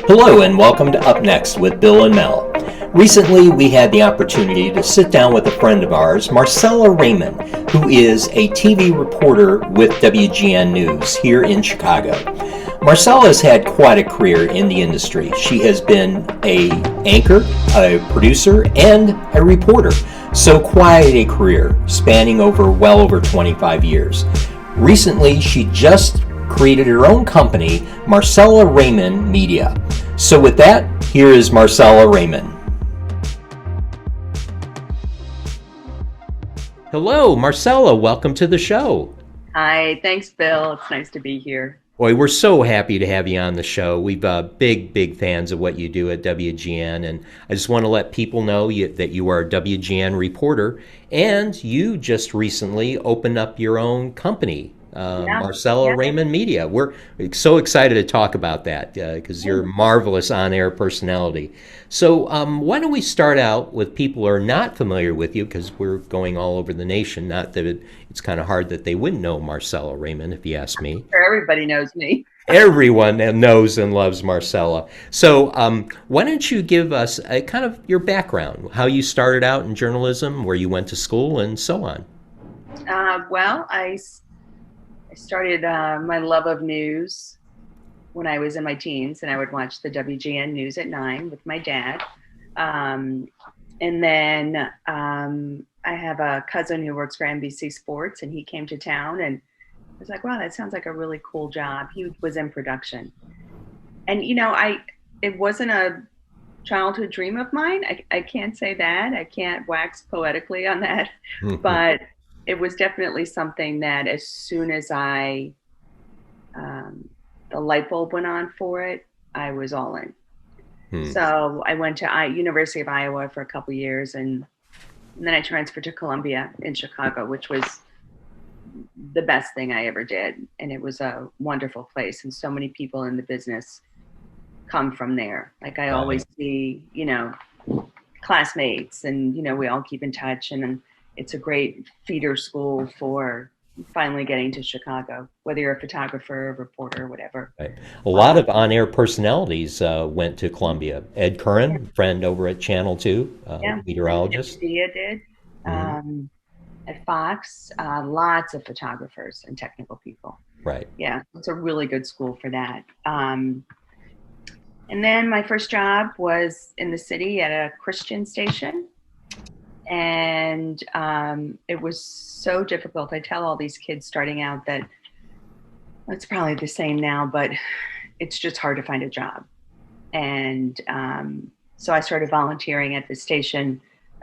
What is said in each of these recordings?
Hello and welcome to Up Next with Bill and Mel. Recently, we had the opportunity to sit down with a friend of ours, Marcella Raymond, who is a TV reporter with WGN News here in Chicago. Marcella has had quite a career in the industry. She has been an anchor, a producer, and a reporter. So quite a career spanning well over 25 years. Recently, she just created her own company, Marcella Raymond Media. So with that, here is Marcella Raymond. Hello, Marcella. Welcome to the show. Hi, thanks, Bill. It's nice to be here. Boy, we're so happy to have you on the show. We've big fans of what you do at WGN, and I just want to let people know that you are a WGN reporter, and you just recently opened up your own company, Marcella Raymond Media. We're so excited to talk about that because you're a marvelous on-air personality. So why don't we start out with people who are not familiar with you, because we're going all over the nation. Not that it's kind of hard that they wouldn't know Marcella Raymond, if you ask me. Sure, everybody knows me. Everyone knows and loves Marcella. So why don't you give us a kind of your background, how you started out in journalism, where you went to school, and so on. Well, I started my love of news when I was in my teens, and I would watch the WGN News at 9 with my dad. And then I have a cousin who works for NBC Sports, and he came to town, and I was like, wow, that sounds like a really cool job. He was in production. And, it wasn't a childhood dream of mine. I can't say that. I can't wax poetically on that. But it was definitely something that as soon as the light bulb went on for it, I was all in. So I went to University of Iowa for a couple years, and then I transferred to Columbia in Chicago, which was the best thing I ever did. And it was a wonderful place. And so many people in the business come from there. Like I always see, classmates, and, we all keep in touch, and it's a great feeder school for finally getting to Chicago, whether you're a photographer, a reporter, whatever. Right. A lot of on-air personalities went to Columbia. Ed Curran, friend over at Channel 2, meteorologist. Did. At Fox, lots of photographers and technical people. Right. Yeah, it's a really good school for that. And then my first job was in the city at a Christian station. And it was so difficult. I tell all these kids starting out that it's probably the same now, but it's just hard to find a job. And so I started volunteering at the station.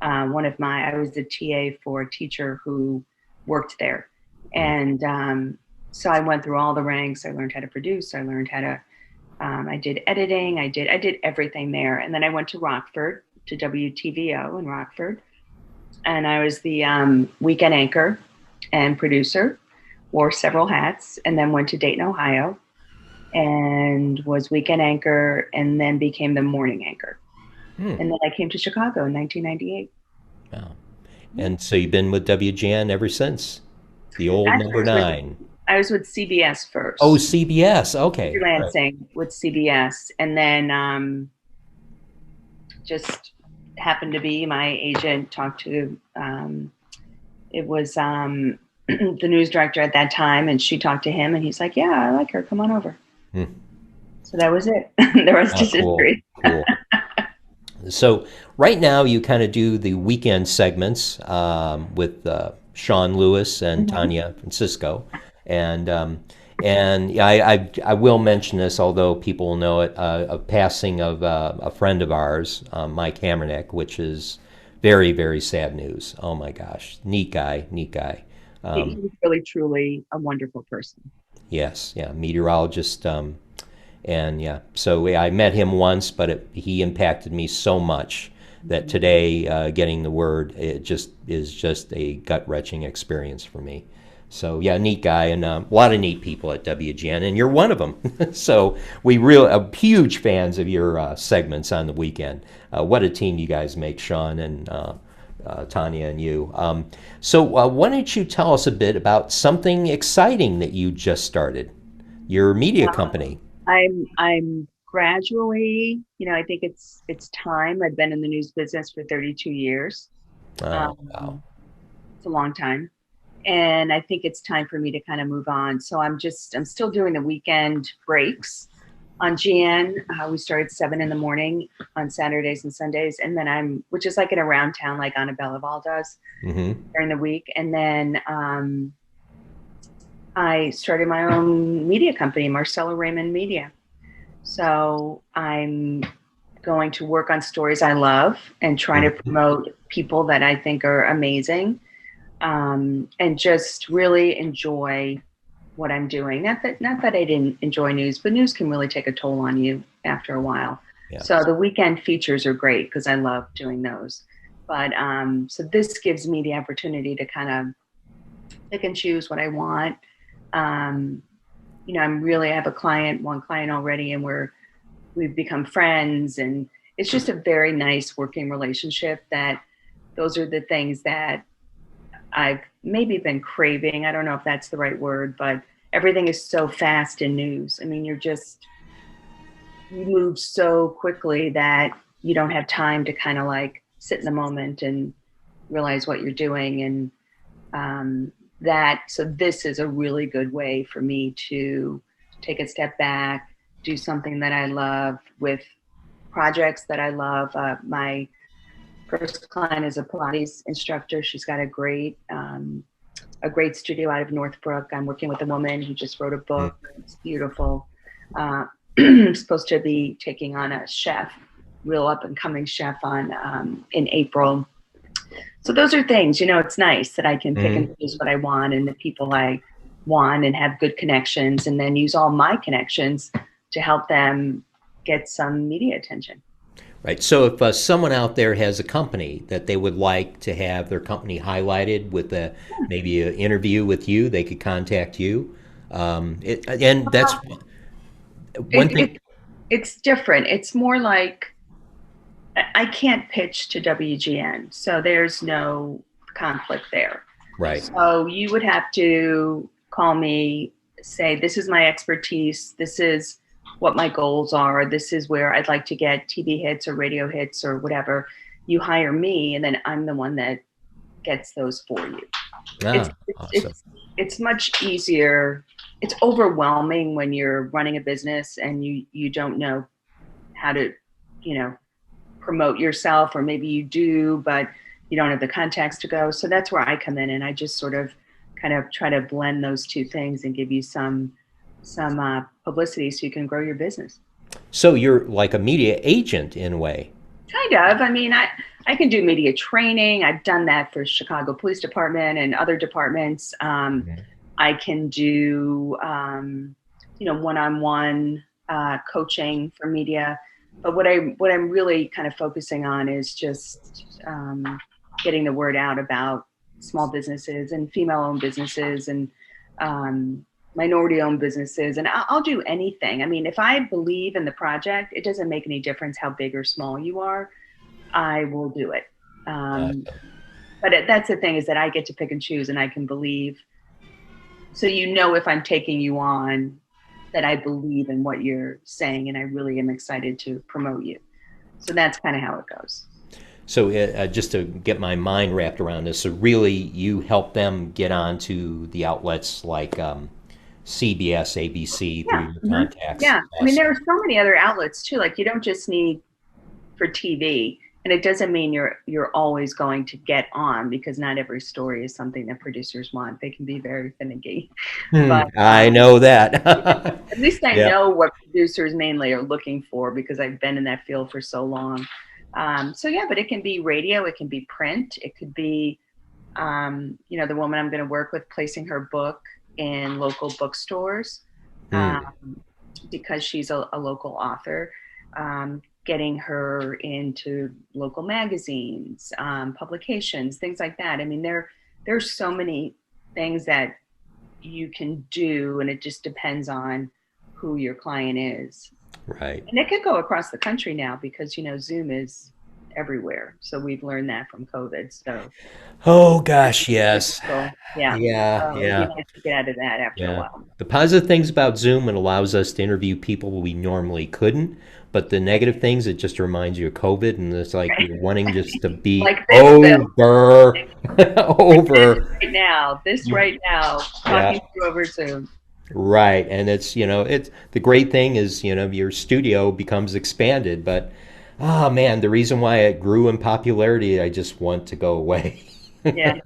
I was the TA for a teacher who worked there. And so I went through all the ranks. I learned how to produce. I learned how to, I did editing. I did everything there. And then I went to Rockford, to WTVO in Rockford. And I was the weekend anchor and producer, wore several hats, and then went to Dayton, Ohio, and was weekend anchor, and then became the morning anchor. And then I came to Chicago in 1998. Wow. And so you've been with WGN ever since, the old number 9. I was with CBS first. Oh, CBS. Okay. Freelancing with CBS. And then just happened to be my agent talked to, it was the news director at that time, and she talked to him, and he's like, yeah, I like her. Come on over. So that was it. The rest is history. Cool. So right now you kind of do the weekend segments with Sean Lewis and Tanya Francisco. And I will mention this, although people will know it, a passing of a friend of ours, Mike Hamernick, which is very, very sad news. Oh my gosh. Neat guy. He's really, truly a wonderful person. Yes. Yeah. Meteorologist. So I met him once, but he impacted me so much that today, getting the word, it is just a gut-wrenching experience for me. So yeah, neat guy, and a lot of neat people at WGN, and you're one of them. So we are huge fans of your segments on the weekend. What a team you guys make, Sean and Tanya and you. So why don't you tell us a bit about something exciting that you just started, your media company? I'm Gradually, I think it's time. I've been in the news business for 32 years. Oh, wow. Um, it's a long time. And I think it's time for me to kind of move on. So I'm still doing the weekend breaks on GN. We start at 7 in the morning on Saturdays and Sundays. And then which is like an around town, like Annabelle Val does Hmm. during the week. And then I started my own media company, Marcella Raymond Media. So I'm going to work on stories I love and trying to Hmm. promote people that I think are amazing, and just really enjoy what I'm doing. Not that I didn't enjoy news, but news can really take a toll on you after a while. Yeah. So the weekend features are great because I love doing those. But so this gives me the opportunity to kind of pick and choose what I want. Um, I have one client already, and we've become friends, and it's just a very nice working relationship. That those are the things that I've maybe been craving. I don't know if that's the right word, but everything is so fast in news. I mean, you move so quickly that you don't have time to kind of like sit in the moment and realize what you're doing. And so this is a really good way for me to take a step back, do something that I love with projects that I love. My first client is a Pilates instructor. She's got a great studio out of Northbrook. I'm working with a woman who just wrote a book. It's beautiful. Supposed to be taking on a chef, real up and coming chef on in April. So those are things, it's nice that I can pick and Hmm. choose what I want and the people I want and have good connections, and then use all my connections to help them get some media attention. Right. So if someone out there has a company that they would like to have their company highlighted with maybe an interview with you, they could contact you. And that's one It, thing. it, it's different. It's more like I can't pitch to WGN, so there's no conflict there. Right. So you would have to call me, say, this is my expertise, this is what my goals are, this is where I'd like to get TV hits or radio hits or whatever. You hire me, and then I'm the one that gets those for you. It's Ah, it's awesome. it's, it's much easier. It's overwhelming when you're running a business and you don't know how to, you know, promote yourself, or maybe you do, but you don't have the contacts to go. So that's where I come in, and I just sort of kind of try to blend those two things and give you some publicity so you can grow your business. So you're like a media agent in a way. Kind of. I mean, I can do media training. I've done that for Chicago Police Department and other departments. Mhm. I can do one-on-one coaching for media. But what I'm really kind of focusing on is just getting the word out about small businesses and female-owned businesses and um, minority-owned businesses. And I'll do anything. I mean, if I believe in the project, it doesn't make any difference how big or small you are. I will do it. Um, Awesome. but that's the thing, is that I get to pick and choose, and I can believe. So if I'm taking you on, that I believe in what you're saying, and I really am excited to promote you. So that's kind of how it goes. So just to get my mind wrapped around this, so really you help them get onto the outlets like CBS, ABC through Yeah. your Hmm. contacts. Yeah. I mean, there Awesome. are so many other outlets too. Like, you don't just need for TV. And it doesn't mean you're always going to get on, because not every story is something that producers want. They can be very finicky. But I know yeah, that. at least I Yep. know what producers mainly are looking for, because I've been in that field for so long. So yeah, but it can be radio, it can be print, it could be the woman I'm going to work with, placing her book in local bookstores, um, Hmm. because she's a local author. Getting her into local magazines, publications, things like that. I mean, there's so many things that you can do, and it just depends on who your client is. Right. And it could go across the country now, because Zoom is everywhere. So we've learned that from COVID. So Oh gosh, yes. yeah. Yeah, So it'd be yeah, nice to get out of that after a yeah. while. The positive things about Zoom, it allows us to interview people we normally couldn't. But the negative things, it just reminds you of COVID, and it's like Right. you're wanting just to be Like this, Bill. over, over. This right now, Yeah. talking to you over Zoom. Right, and it's it's the great thing is your studio becomes expanded, but oh man, the reason why it grew in popularity, I just want to go away. Yeah,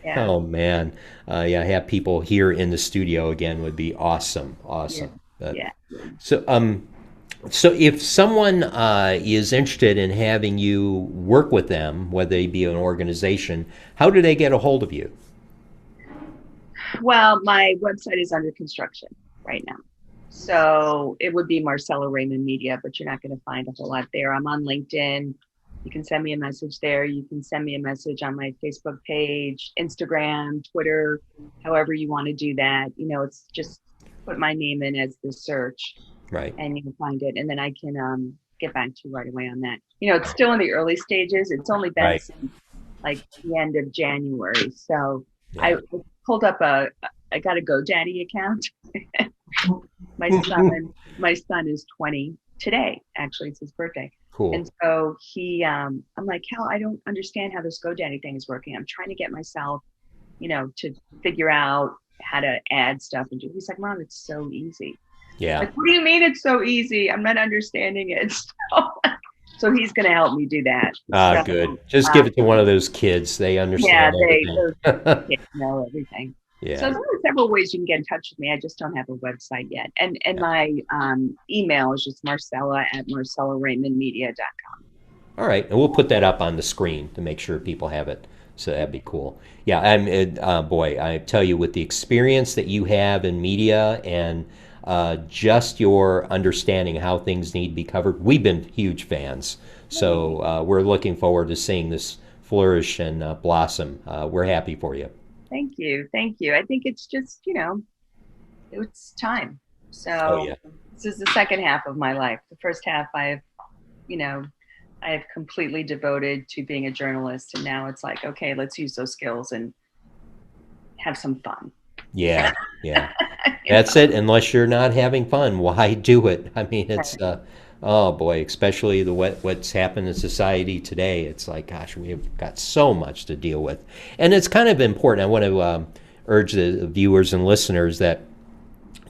yeah, Oh man, yeah, have people here in the studio again would be awesome, yeah, awesome. But, yeah. so so if someone is interested in having you work with them, whether they be an organization, how do they get a hold of you? Well, my website is under construction right now. So it would be Marcella Raymond Media, but you're not going to find a whole lot there. I'm on LinkedIn. You can send me a message there. You can send me a message on my Facebook page, Instagram, Twitter, however you want to do that. It's just put my name in as the search Right, and you can find it. And then I can get back to you right away on that. It's still in the early stages. It's only been right, since like the end of January. So I yeah. pulled up I got a GoDaddy account. my my son is 20 today. Actually, it's his birthday. Cool. And so I'm like, Cal, I don't understand how this GoDaddy thing is working. I'm trying to get myself, to figure out how to add stuff. And he's like, Mom, it's so easy. Yeah. Like, what do you mean it's so easy? I'm not understanding it. So he's going to help me do that. Ah, So, good. Just give it to one of those kids. They yeah, understand those everything. kids know everything. So Yeah. there are several ways you can get in touch with me. I just don't have a website yet. And my email is just marcella@marcellaraymondmedia.com. All right, and we'll put that up on the screen to make sure people have it. So that'd be cool. Yeah, boy, I tell you, with the experience that you have in media and just your understanding how things need to be covered, we've been huge fans. So we're looking forward to seeing this flourish and blossom. We're happy for you. Thank you. Thank you. I think it's just, it's time. Oh So yeah. this is the second half of my life. The first half you know, I have completely devoted to being a journalist. And now it's like, okay, let's use those skills and have some fun. Yeah, yeah. You That's know? it. Unless you're not having fun, why do it? I mean, it's oh boy, especially what's happened in society today. It's like, gosh, we've got so much to deal with, and it's kind of important. I want to urge the viewers and listeners that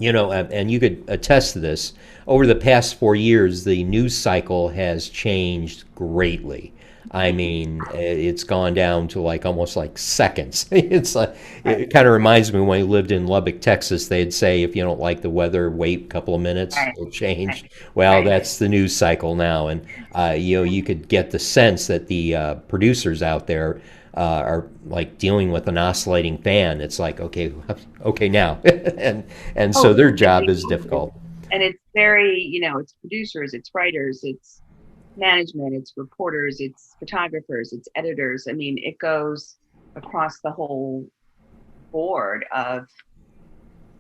and you could attest to this. Over the past 4 years, the news cycle has changed greatly. I mean, it's gone down to like almost like seconds. It's like it kind of reminds me when we lived in Lubbock, Texas. They'd say if you don't like the weather, wait a couple of minutes, Right, it'll change. right, Well, right. that's the news cycle now, and you could get the sense that the producers out there are like dealing with an oscillating fan. It's like okay, okay now, and so Oh, their job is difficult. and it's very, it's producers, it's writers, it's management, it's reporters, it's photographers, it's editors. I mean, it goes across the whole board of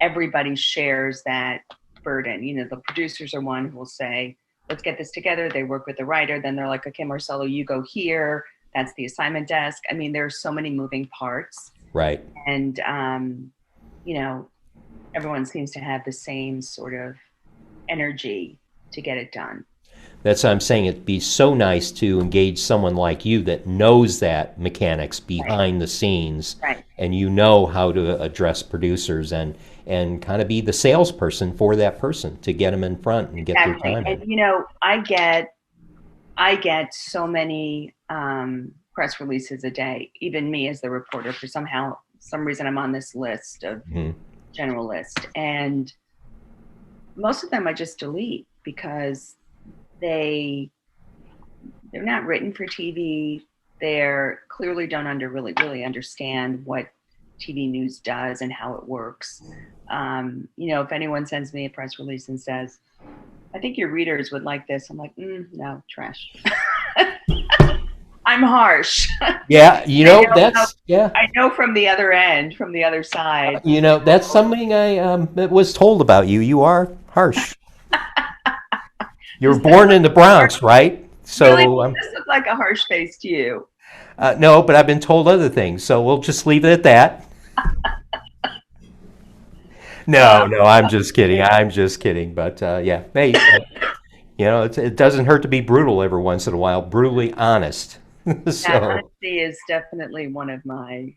everybody shares that burden. The producers are one who will say, let's get this together. They work with the writer. Then they're like, okay, Marcelo, you go here. That's the assignment desk. I mean, there's so many moving parts. Right. And, everyone seems to have the same sort of energy to get it done. That's what I'm saying. It'd be so nice to engage someone like you that knows that mechanics Right. behind the scenes, Right. and you know how to address producers and kind of be the salesperson for that person to get them in front and get their Exactly. time And, in. I get so many press releases a day, even me as the reporter, for some reason I'm on this list of Mhm. general list. And most of them I just delete because they're not written for TV. They're clearly don't really understand what TV news does and how it works. If anyone sends me a press release and says, I think your readers would like this, I'm like, no, trash. I'm harsh. Yeah, I that's yeah. I know from the other end, from the other side. That's something I was told about you. You are harsh. You were Is born in the Bronx, right? So Really? This looks like a harsh face to you. no, but I've been told other things, so we'll just leave it at that. No, Well, no, I'm just kidding. I'm just kidding. But yeah, hey, it doesn't hurt to be brutal every once in a while. Brutally honest. that So honesty is definitely one of my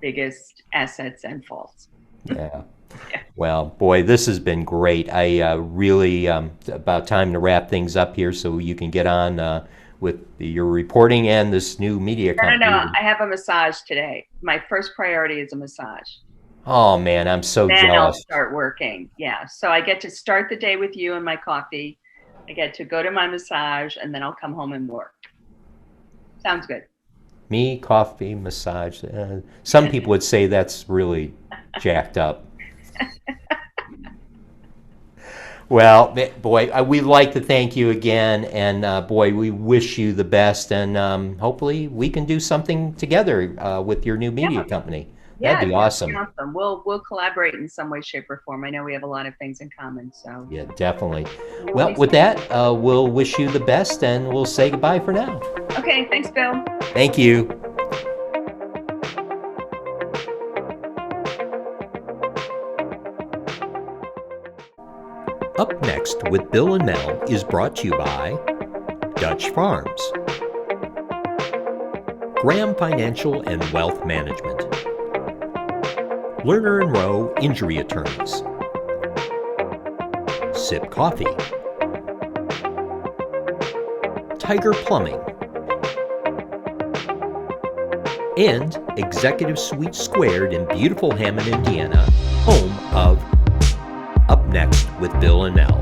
biggest assets and faults. yeah. Yeah. Well, boy, this has been great. I really about time to wrap things up here, so you can get on with your reporting and this new media No, no, company. no. I have a massage today. My first priority is a massage. Oh man, I'm so Then I'll jealous. start working. Yeah. So I get to start the day with you and my coffee. I get to go to my massage and then I'll come home and work. Sounds good. Me, coffee, massage. Some people would say that's really jacked up. Well, boy, we'd like to thank you again, and boy, we wish you the best, and hopefully we can do something together with your new media Yeah. company. Yeah, That'd be that'd be awesome. awesome. We'll collaborate in some way, shape, or form. I know we have a lot of things in common. So Yeah, definitely. we'll Well, be with that, we'll wish you the best, and we'll say goodbye for now. okay. Thanks, Bill. Thank you. Up Next with Bill and Mel is brought to you by Dutch Farms, Graham Financial and Wealth Management, Lerner and Rowe Injury Attorneys, Sip Coffee, Tiger Plumbing, and Executive Suite Squared in beautiful Hammond, Indiana, home of Up Next with Bill and Mel.